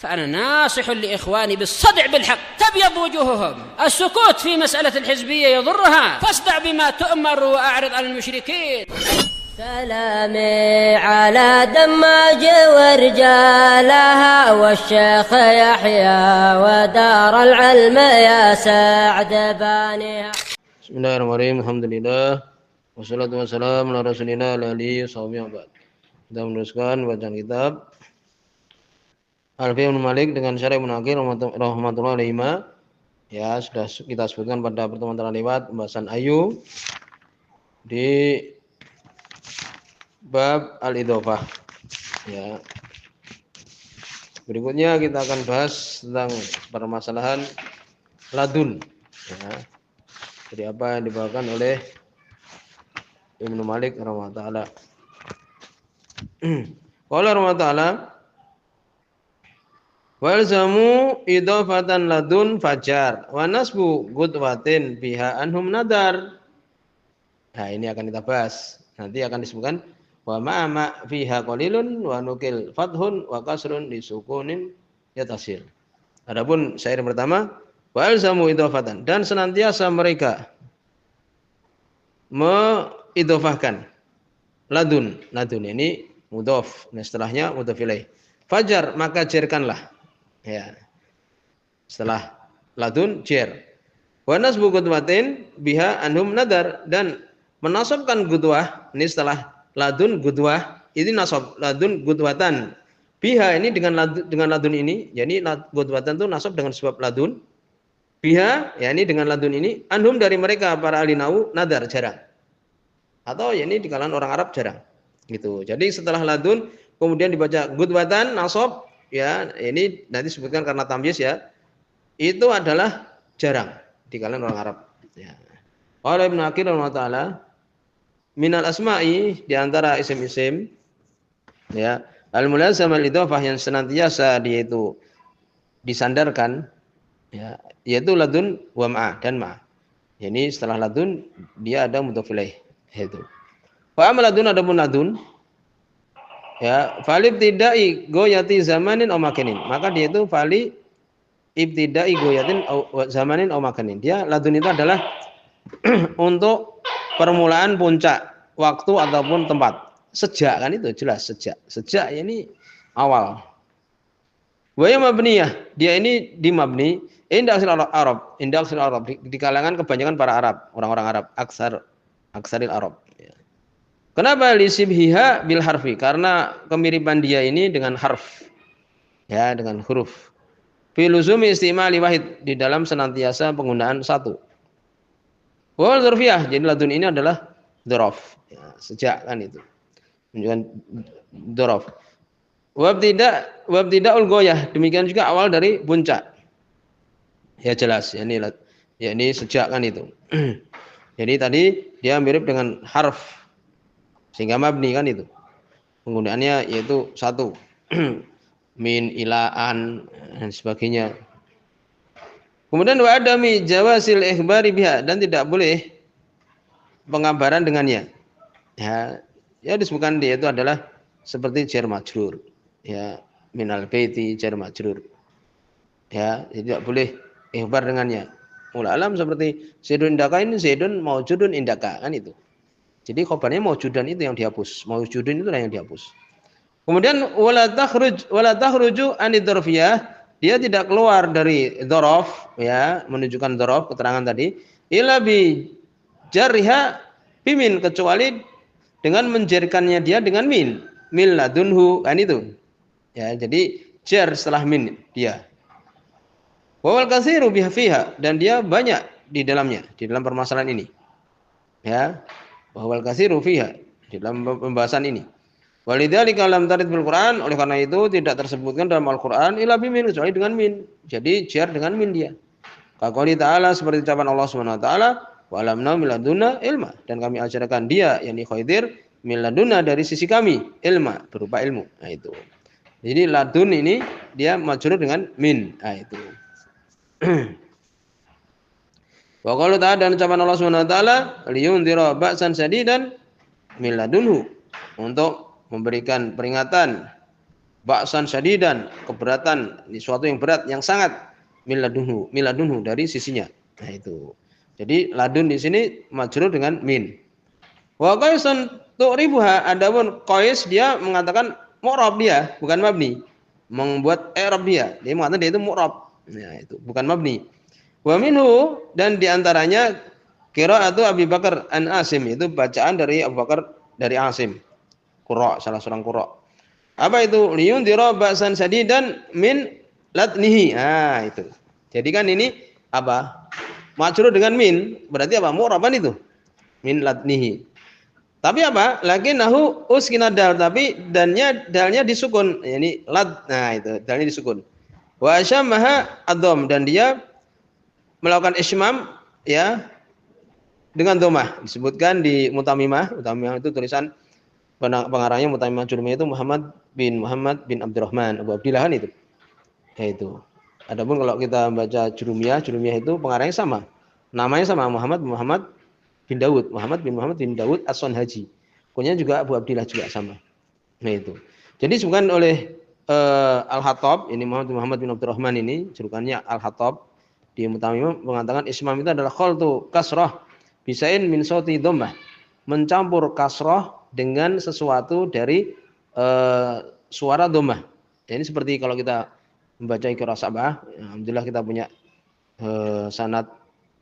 فأنا ناصح لإخواني بالصدع بالحق تبيض وجوههم. السكوت في مسألة الحزبية يضرها، فاصدع بما تؤمر وأعرض عن المشركين. سلامي على دماج ورجالها والشيخ يحيى ودار العلم يا سعد بانيها. Bismillahirrahmanirrahim. Alhamdulillah. Wassalatu wassalamu ala Rasulillah alihi washabihi. Kita meneruskan bacaan kitab Alfiyah Ibnu Malik dengan Syarah Ibnu Aqil rahmatullahi alaihi. Ya, sudah kita sebutkan pada pertemuan terlewat pembahasan ayu di bab al-idhofah. Ya. Berikutnya kita akan bahas tentang permasalahan ladun. Ya. Jadi apa yang dibawakan oleh Ibnu Malik rahimahullah taala. Qala rahimahullah taala walzamu idhofatan ladun fajar wa nasbu gudwatin biha anhum nadar. Nah, ini akan kita bahas. Nanti akan disebutkan wa ma'ama fiha qalilun wa nukil fathun wa kasrun disukunin yatasil. Adapun syair pertama walzamu idhofatan, dan senantiasa mereka mengidhofahkan ladun. Ladun ini mudhof, nah setelahnya mudhof ilaih. Fajar, maka jerkanlah. Ya. Setelah ladun jer. Wa nasbu gudwatin biha anhum nadar, dan menasabkan gudwah ini setelah ladun gudwah ini nasab ladun gudwatan. Biha ini dengan ladun ini, jadi gudwatan itu nasab dengan sebab ladun. Biha ya ini dengan ladun ini anhum dari mereka para ahli nahwu nadar jarang. Atau ya ini di kalangan orang Arab jarang. Gitu. Jadi setelah ladun kemudian dibaca gudwatan nasab, ya ini nanti disebutkan karena tamyiz ya. Itu adalah jarang di kalangan orang Arab. Ya. Qala Ibnu Aqil rahimahullah taala minal asma'i, di antara isim-isim ya al-mulazam al-idhofah yang senantiasa dia itu disandarkan ya, yaitu ladun wa ma'a dan ma'a. Ini setelah ladun dia ada mudhof ilaih itu. Fa amal ladun adapun ladun ya falib tidai goyati zamanin aw makanin, maka dia itu fali ibtidai goyatin zamanin aw makanin. Dia ladun itu adalah untuk permulaan puncak waktu ataupun tempat. Sejak kan itu jelas sejak. Sejak ini awal. Wa ya mabniyah, dia ini di mabni inda Arab, di kalangan kebanyakan para Arab, orang-orang Arab, aksaril Arab. Ya. Kenapa lisibhiha bil harfi? Karena kemiripan dia ini dengan harf. Ya, dengan huruf. Fi luzumi istimali wahid, di dalam senantiasa penggunaan satu. Wal dzarfiyah, jadi ladun ini adalah dzaraf. Ya, sejak kan itu. Menunjukkan dzaraf. Wabtida'ul goyah, demikian juga awal dari puncak. Ya jelas, ya ini sejak kan itu. Jadi tadi dia mirip dengan harf sehingga mabni kan itu. Penggunaannya yaitu satu. Min, ilaan dan sebagainya. Kemudian wa adami jawasil ikhbari biha, dan tidak boleh pengabaran dengannya. Ya disebutkan dia itu adalah seperti jar majrur. Ya, minal baiti jar majrur. Ya, tidak boleh ikhbar dengannya. Mula alam seperti zaidun indaka, ini zaidun maujudun indaka kan itu. Jadi khabarnya maujudan itu yang dihapus. Maujudun itu yang dihapus. Kemudian wala takhruju anid dzarfiyah, dia tidak keluar dari dzaraf ya, menunjukkan dzaraf keterangan tadi illa bi jarriha bimin, kecuali dengan menjarkannya dia dengan min ladunhu kan itu. Ya, jadi jar setelah min dia. Wal katsiru biha fiha, dan dia banyak di dalamnya, di dalam permasalahan ini. Ya. Wal katsiru fiha, di dalam pembahasan ini. Walidzalika lam tarid bil Quran, oleh karena itu tidak tersebutkan dalam Al-Qur'an illa bimin, kecuali dengan min. Jadi jar dengan min dia. Qaqouli ta'ala, seperti ucapan Allah Subhanahu wa taala, wa alamna min ladunna ilma, dan kami ajarkan dia yakni Khidir min ladunna, dari sisi kami ilma, berupa ilmu. Nah itu. Jadi ladun ini dia majrur dengan min. Nah itu. Wa qalu ta'ala, dan ucapan Allah Subhanahu wa taala, liyundhira ba'san shadidan min ladunhu, untuk memberikan peringatan ba'san syadidan, keberatan, ini suatu yang berat, yang sangat, miladunhu dari sisinya. Nah itu. Jadi ladun di sini majrur dengan min. Wa qaisun tu'ribuha, adapun qais dia mengatakan mu'rab, dia bukan mabni. Membuat i'rab dia mengatakan dia itu mu'rab. Nah itu bukan mabni. Wa minhu, dan diantaranya qira'atu Abi Bakar an Asim, itu bacaan dari Abu Bakar dari Asim. Qurra, salah seorang qurra. Apa itu? Liyundira ba'san sadidan min latnihi. Ah, itu. Jadi kan ini apa? Majrur dengan min, berarti apa? Mu'raban itu. Min latnihi. Tapi apa? Lakinnahu uskina dal, tapi dalnya disukun. Ini lat. Nah, itu dalnya disukun. Wa asyamaha ad-dham, dan dia melakukan ismam ya dengan dhammah. Disebutkan di Mutamimah itu tulisan pengarangnya Mutamimah Jurumiyah itu Muhammad bin Abdurrahman Abu Abdillah kan itu. Ya itu. Adapun kalau kita baca Jurumiyah itu pengarangnya sama. Namanya sama, Muhammad bin Dawud, Muhammad bin Dawud As-Sonhaji. Kunyanya juga Abu Abdillah juga sama. Nah itu. Jadi disebutkan oleh Al-Hattab, ini Muhammad bin Abdurrahman ini, julukannya Al-Hattab, di Mutamimah mengatakan ismam itu adalah khaltu kasrah bisain min sauti dhammah. Mencampur kasrah dengan sesuatu dari suara dhammah. Ini seperti kalau kita membaca qiraah sab'ah, alhamdulillah kita punya sanad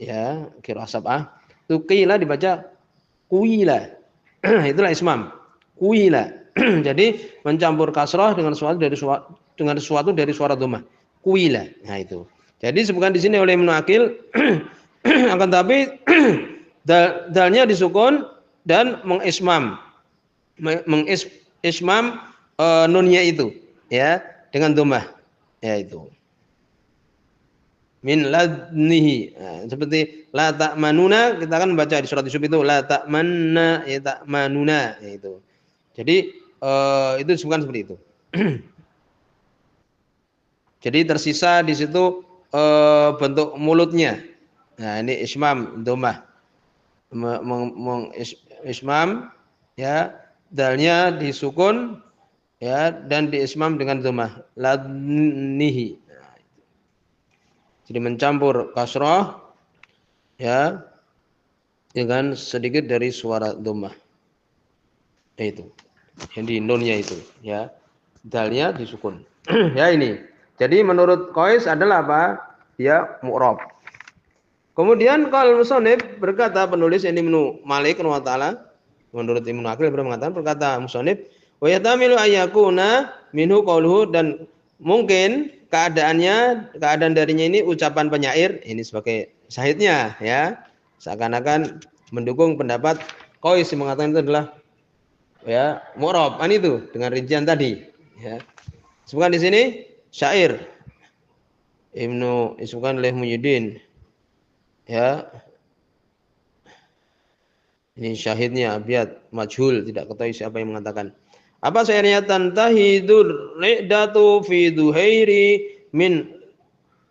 ya qiraah sab'ah. Itu qila dibaca kuila. Itulah ismam. Kuila. Jadi mencampur kasrah dengan sesuatu dari suara dhammah. Kuila. Nah itu. Jadi disebutkan di sini oleh Ibnu Aqil akan tapi dalnya disukun dan mengismam nunnya itu ya dengan dhammah ya itu min ladnihi. Nah, seperti la ta'manuna, kita kan baca di surat Yusuf itu la ta'manna ya ta'manuna ya itu. Jadi itu disebutkan seperti itu. Jadi tersisa di situ bentuk mulutnya. Nah, ini ismam dhammah. Ismam ya, dalnya disukun ya dan diismam dengan dhammah ladnihi. Jadi mencampur kasrah ya dengan sedikit dari suara dhammah. Itu. Yang di nunnya itu ya. Dalnya disukun. Ya ini. Jadi menurut Qais adalah apa? Dia mu'rab. Kemudian kalau musannif berkata, penulis ini Ibnu Malik rahimahullah, menurut Ibnu Aqil mengatakan, berkata musannif wa yatamilu ayyakuna minhu qauluhu, dan mungkin keadaan darinya ini ucapan penyair, ini sebagai syahidnya ya, seakan-akan mendukung pendapat Qais yang mengatakan itu adalah ya mu'rab, itu dengan rincian tadi ya. Sebutkan di sini syair Ibnu disebutkan oleh Muhyiddin ya. Ini syahidnya abiyat majhul, tidak ketahui siapa yang mengatakan. Apa syairnya? Tantahidur ri'datu fi duhairi min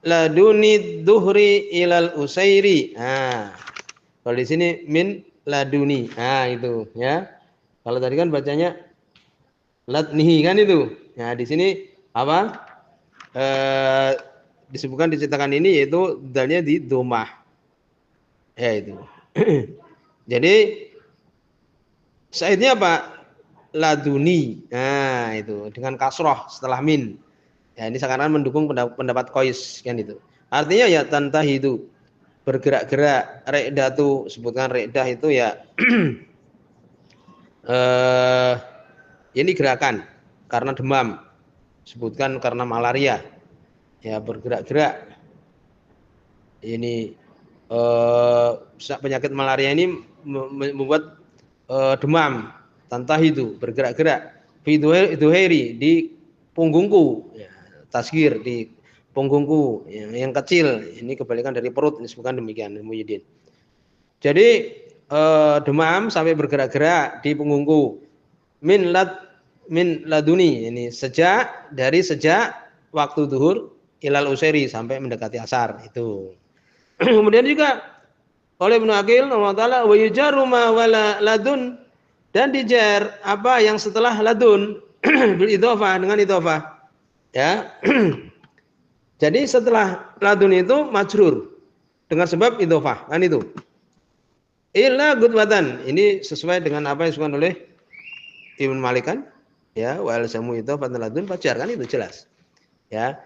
laduni duhri ilal usairi. Nah, kalau di sini min laduni. Nah, itu ya. Kalau tadi kan bacanya ladnihi kan itu. Nah, di sini apa? Disebutkan dicetakan ini yaitu dalnya di dhammah. Ya itu. Jadi syairnya apa? Laduni. Nah, itu dengan kasroh setelah min. Ya, ini sekarang mendukung pendapat Qais kan itu. Artinya ya tantahidu, bergerak-gerak, ri'datu, sebutkan ri'dah itu ya ini gerakan karena demam. Sebutkan karena malaria. Ya, bergerak-gerak. Ini penyakit malaria ini membuat demam. Tantahidu, bergerak-gerak. Fi duhairi, di punggungku. Ya, tasghir, di punggungku yang kecil. Ini kebalikan dari perut, disebutkan demikian Muhyiddin. Jadi demam sampai bergerak-gerak di punggungku. Min laduni, ini sejak waktu zuhur ilal usairi, sampai mendekati asar itu. Kemudian juga oleh Ibnu Aqil wa yujarru ma wala ladun, dan dijar apa yang setelah ladun bil idhofah dengan idhofah. Ya. Jadi setelah ladun itu majrur dengan sebab idhofah, kan itu. Illa gudwatan. Ini sesuai dengan apa yang disebutkan oleh Ibnu Malik kan? Ya, wal samu idhofatan ladun fajar, kan itu jelas. Ya.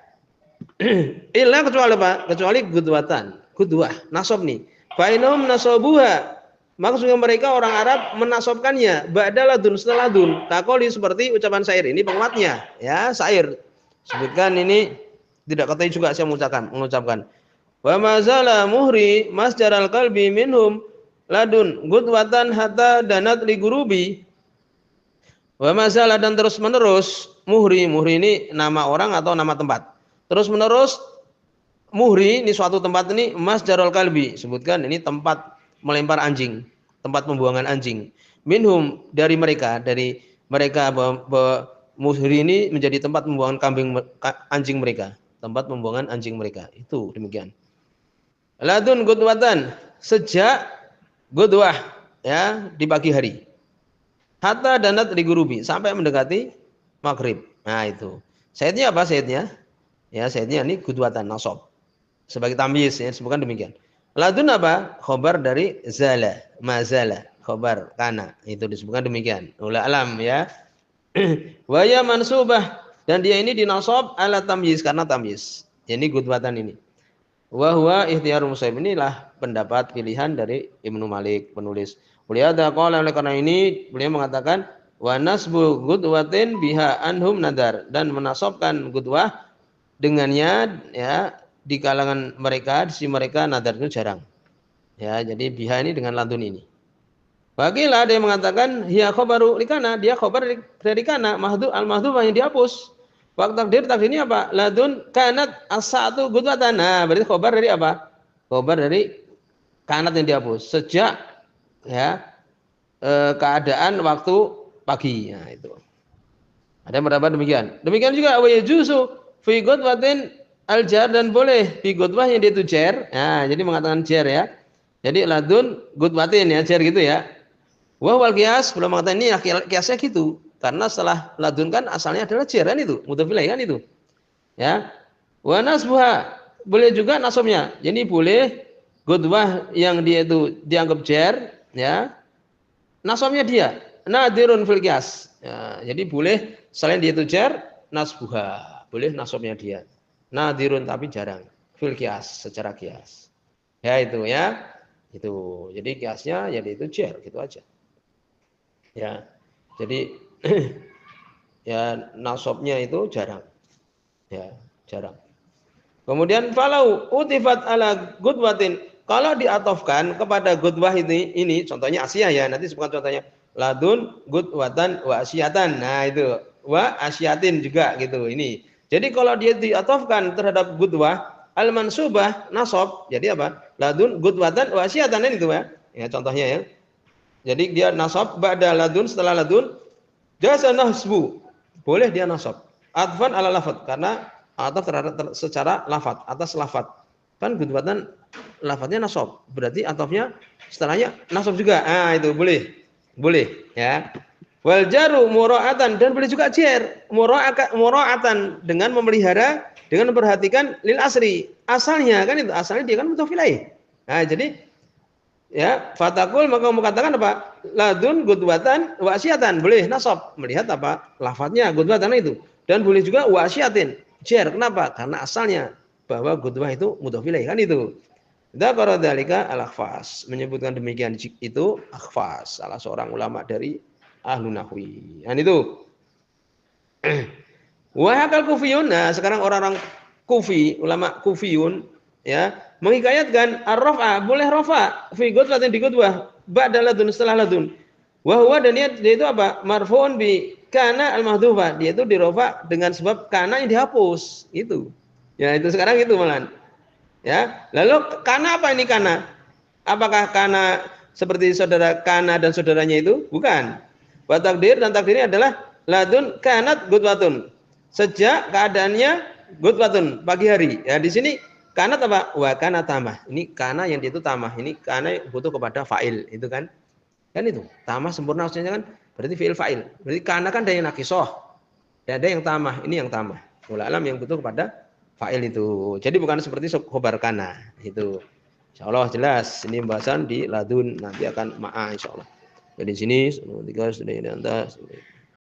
Illa kecuali apa? Kecuali gudwatan, gudwah, nasab nih. Fainum nasabuha. Maksudnya mereka orang Arab menasobkannya ba'da ladun setelah ladun. Takoli seperti ucapan syair ini penguatnya, ya, syair. Sebutkan ini tidak kata juga saya mengucapkan. Wa mazala muhri masjaral qalbi minhum ladun gudwatan hatta danat li gurubi. Wa mazala dan terus menerus muhri ini nama orang atau nama tempat. Terus menerus muhri ini suatu tempat ini masjarul qalbi, sebutkan ini tempat melempar anjing, tempat pembuangan anjing. Minhum dari mereka muhri ini menjadi tempat pembuangan anjing mereka, tempat pembuangan anjing mereka. Itu demikian. Ladun gudwatan, sejak gudwah, ya, di pagi hari. Hatta danat li gurubi, sampai mendekati maghrib. Nah itu. Sayyidnya apa sayyidnya? Ya, sayyidnya ini gudwatan nasab. Sebagai tamyiz, ya, disebutkan demikian. Ladun apa? Khobar dari zala, mazala, khobar kana. Itu disebutkan demikian. Ula alam, ya. Wa ya mansubah, dan dia ini dinasab ala tamyiz karena tamyiz. Ini gudwatan ini. Wa huwa ikhtiyarul musannif, inilah pendapat pilihan dari Ibnu Malik penulis. Beliau qala, oleh karena ini beliau mengatakan wa nasbu gudwatin biha anhum nadar, dan menasabkan gudwah dengannya, ya, di kalangan mereka, di sisi mereka nadar itu jarang. Ya, jadi biha ini dengan ladun ini. Bagilah ada yang mengatakan hiya khobaru likana, dia khobar dari kana, al-mahdhuf yang dihapus. Waktu takdirnya apa? Ladun kanat as-sa'atu gudwatan. Nah, berarti khobar dari apa? Khobar dari kanat yang dihapus. Sejak, ya, keadaan waktu pagi. Nah, itu. Ada yang berapa demikian. Demikian juga wa yajuzu fi gudwatin al-jar, dan boleh fi gudwah yang dia itu jar. Nah, jadi mengatakan jar, ya. Jadi ladun gudwatin, ya, jar gitu, ya. Wa wal qiyas, belum mengatakan ini qiyasnya gitu. Karena setelah ladun kan asalnya adalah jar, kan itu, mudhaf ilaih, kan itu. Ya. Wa nasbuha, boleh juga nasabnya. Jadi boleh gudwah yang dia itu dianggap jar, ya. Nasabnya dia nadirun fil qiyas. Ya, jadi boleh selain dia itu jar, nasbuha, boleh nasabnya dia. Nadirun, tapi jarang. Fil qiyas, secara qiyas. Ya itu, ya. Itu. Jadi qiyasnya ya itu jar, gitu aja. Ya. Jadi ya nasabnya itu jarang. Ya, jarang. Kemudian falau utifat ala gudwatin, kalau diatofkan kepada gudwah ini contohnya asiyah, ya. Nanti sebutkan contohnya. Ladun gudwatan wa asyatan. Nah, itu. Wa asyatin juga gitu. Ini. Jadi kalau dia diatofkan terhadap gudwah al-mansubah nasab, jadi apa? Ladun gudwatan wa asyatan, itu, ya. Ya, contohnya, ya. Jadi dia nasab ba'da ladun, setelah ladun jasa nasbu. Boleh dia nasab. Atfan ala lafad, karena ataf terhadap secara lafad, atas lafad. Kan gudwatan lafadnya nasab. Berarti atafnya setelahnya nasab juga. Ah, itu boleh. Boleh, ya. Wal jaru mura'atan, dan boleh juga jar mura'atan, dengan memelihara, dengan memperhatikan lil asri. Asalnya kan itu, asalnya dia kan mudhaf ilaih. Nah, jadi, ya, fatakul, maka kamu katakan apa? Ladun gudwatan wa asyatan, boleh nasab, melihat apa? Lafadznya gudwatan itu. Dan boleh juga wa asyatin, jar. Kenapa? Karena asalnya bahwa gudwah itu mudhaf ilaih, kan itu. Dzakara dzalika al-Akhfas, menyebutkan demikian itu Akhfas, salah seorang ulama dari ahlu nahwi. Dan itu. Wa hakal kufiyun. Nah, sekarang orang-orang kufi, ulama kufiyun, ya, menghikayatkan ar-raf'a, boleh rafa fi gudwatin, di gudwah ba'da ladun, setelah ladun. Wa huwa, dan dia itu apa? Marfu'un bi kana al-mahdhufa, dia itu dirafa dengan sebab kana yang dihapus. Itu. Ya, itu sekarang itu malan. Ya, lalu kana apa ini kana? Apakah kana seperti saudara kana dan saudaranya itu? Bukan. Wa takdir, dan takdirnya adalah ladun kanat gudwatun. Sejak keadaannya gudwatun, pagi hari. Ya, di sini kanat apa? Wa kana tamah. Ini kana yang dia itu tamah. Ini kana butuh kepada fa'il, itu kan? Kan itu. Tamah sempurna maksudnya kan berarti fi'il fa'il. Berarti kana kan dari naqisoh. Ya, ada yang tamah, ini yang tamah. Wallahu alam yang butuh kepada fa'il itu. Jadi bukan seperti khobar kana itu. Insyaallah jelas ini pembahasan di ladun nanti akan ma'a insyaallah. Jadi di sini 3 sudah ini antas.